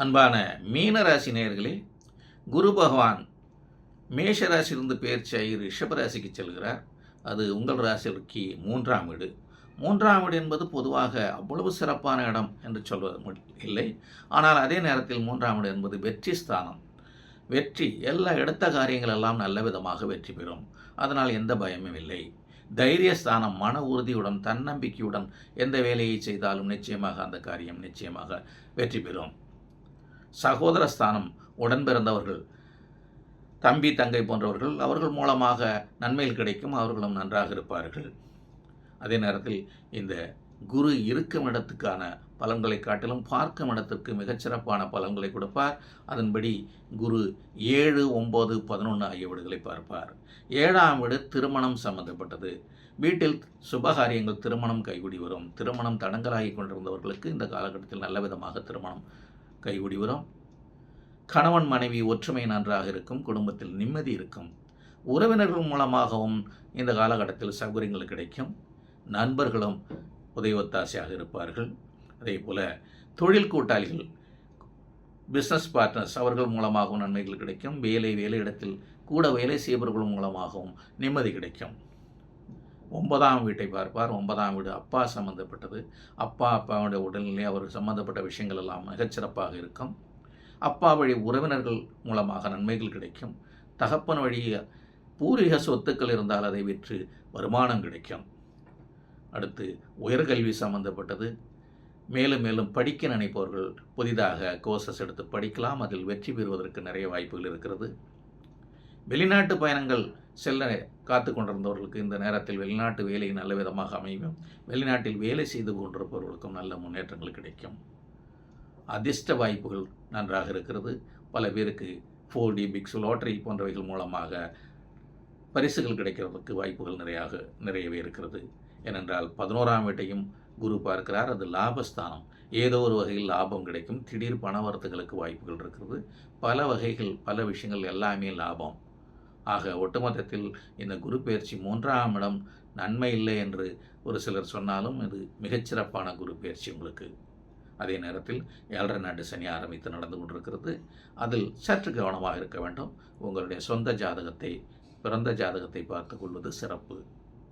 அன்பான மீன ராசி நேயர்களே, குரு பகவான் மேஷ ராசியிலிருந்து பெயர்ச்சியாகி ரிஷபராசிக்கு செல்கிறார். அது உங்கள் ராசிக்கு 3ஆம் வீடு. 3ஆம் வீடு என்பது பொதுவாக அவ்வளவு சிறப்பான இடம் என்று சொல்வது இல்லை. ஆனால் அதே நேரத்தில் 3ஆம் வீடு என்பது வெற்றி ஸ்தானம். வெற்றி, எல்லா எடுத்த காரியங்கள் எல்லாம் நல்ல விதமாக வெற்றி பெறும். அதனால் எந்த பயமும் இல்லை. தைரியஸ்தானம், மன உறுதியுடன் தன்னம்பிக்கையுடன் எந்த வேலையை செய்தாலும் நிச்சயமாக அந்த காரியம் நிச்சயமாக வெற்றி பெறும். சகோதரஸ்தானம், உடன் பிறந்தவர்கள், தம்பி தங்கை போன்றவர்கள், அவர்கள் மூலமாக நன்மைகள் கிடைக்கும். அவர்களும் நன்றாக இருப்பார்கள். அதே நேரத்தில் இந்த குரு இருக்கும் இடத்துக்கான பலன்களை காட்டிலும் பார்க்கும் இடத்திற்கு மிகச்சிறப்பான பலன்களை கொடுப்பார். அதன்படி குரு 7, 9, 11 ஆகிய வீடுகளை பார்ப்பார். 7ஆம் வீடு திருமணம் சம்பந்தப்பட்டது. வீட்டில் சுபகாரியங்கள், திருமணம் கைகூடி வரும். திருமணம் தடங்கலாகி கொண்டிருந்தவர்களுக்கு இந்த காலகட்டத்தில் நல்ல விதமாக திருமணம் கைகூடி வரும். கணவன் மனைவி ஒற்றுமை நன்றாக இருக்கும். குடும்பத்தில் நிம்மதி இருக்கும். உறவினர்கள் மூலமாகவும் இந்த காலகட்டத்தில் சௌகரியங்கள் கிடைக்கும். நண்பர்களும் உதவி ஒத்தாசையாக இருப்பார்கள். அதே போல் தொழில் கூட்டாளிகள், பிஸ்னஸ் பார்ட்னர்ஸ், அவர்கள் மூலமாகவும் நன்மைகள் கிடைக்கும். வேலையிடத்தில் கூட வேலை செய்பவர்கள் மூலமாகவும் நிம்மதி கிடைக்கும். 9ஆம் வீட்டை பார்ப்பார். 9ஆம் வீடு அப்பா சம்பந்தப்பட்டது. அப்பாவுடைய உடல்நிலை, அவர் சம்பந்தப்பட்ட விஷயங்கள் எல்லாம் மிகச்சிறப்பாக இருக்கும். அப்பா வழி உறவினர்கள் மூலமாக நன்மைகள் கிடைக்கும். தகப்பன் வழி பூர்வீக சொத்துக்கள் இருந்தால் அதை விற்று வருமானம் கிடைக்கும். அடுத்து உயர்கல்வி சம்பந்தப்பட்டது. மேலும் மேலும் படிக்க நினைப்பவர்கள் புதிதாக கோர்சஸ் எடுத்து படிக்கலாம். அதில் வெற்றி பெறுவதற்கு நிறைய வாய்ப்புகள் இருக்கிறது. வெளிநாட்டு பயணங்கள் செல்ல காத்து கொண்டிருந்தவர்களுக்கு இந்த நேரத்தில் வெளிநாட்டு வேலை நல்ல விதமாக அமையும். வெளிநாட்டில் வேலை செய்து கொண்டிருப்பவர்களுக்கும் நல்ல முன்னேற்றங்கள் கிடைக்கும். அதிர்ஷ்ட வாய்ப்புகள் நன்றாக இருக்கிறது. பல பேருக்கு 4D பிக்ஸ், லாட்டரி போன்றவைகள் மூலமாக பரிசுகள் கிடைக்கிறதுக்கு வாய்ப்புகள் நிறையவே இருக்கிறது. ஏனென்றால் 11ஆம் வீட்டையும் குரு பார்க்கிறார். அது லாபஸ்தானம். ஏதோ ஒரு வகையில் லாபம் கிடைக்கும். திடீர் பணவரத்துகளுக்கு வாய்ப்புகள் இருக்கிறது. பல வகைகள், பல விஷயங்கள் எல்லாமே லாபம். ஆக ஒட்டுமொத்தத்தில் இந்த குரு பெயர்ச்சி 3ஆம் இடம் நன்மை இல்லை என்று ஒரு சிலர் சொன்னாலும் இது மிகச்சிறப்பான குரு பெயர்ச்சி உங்களுக்கு. அதே நேரத்தில் 7.5 நாட்டு சனி ஆரம்பித்து நடந்து கொண்டிருக்கிறது. அதில் சற்று கவனமாக இருக்க வேண்டும். உங்களுடைய சொந்த ஜாதகத்தை, பிறந்த ஜாதகத்தை பார்த்து கொள்வது சிறப்பு.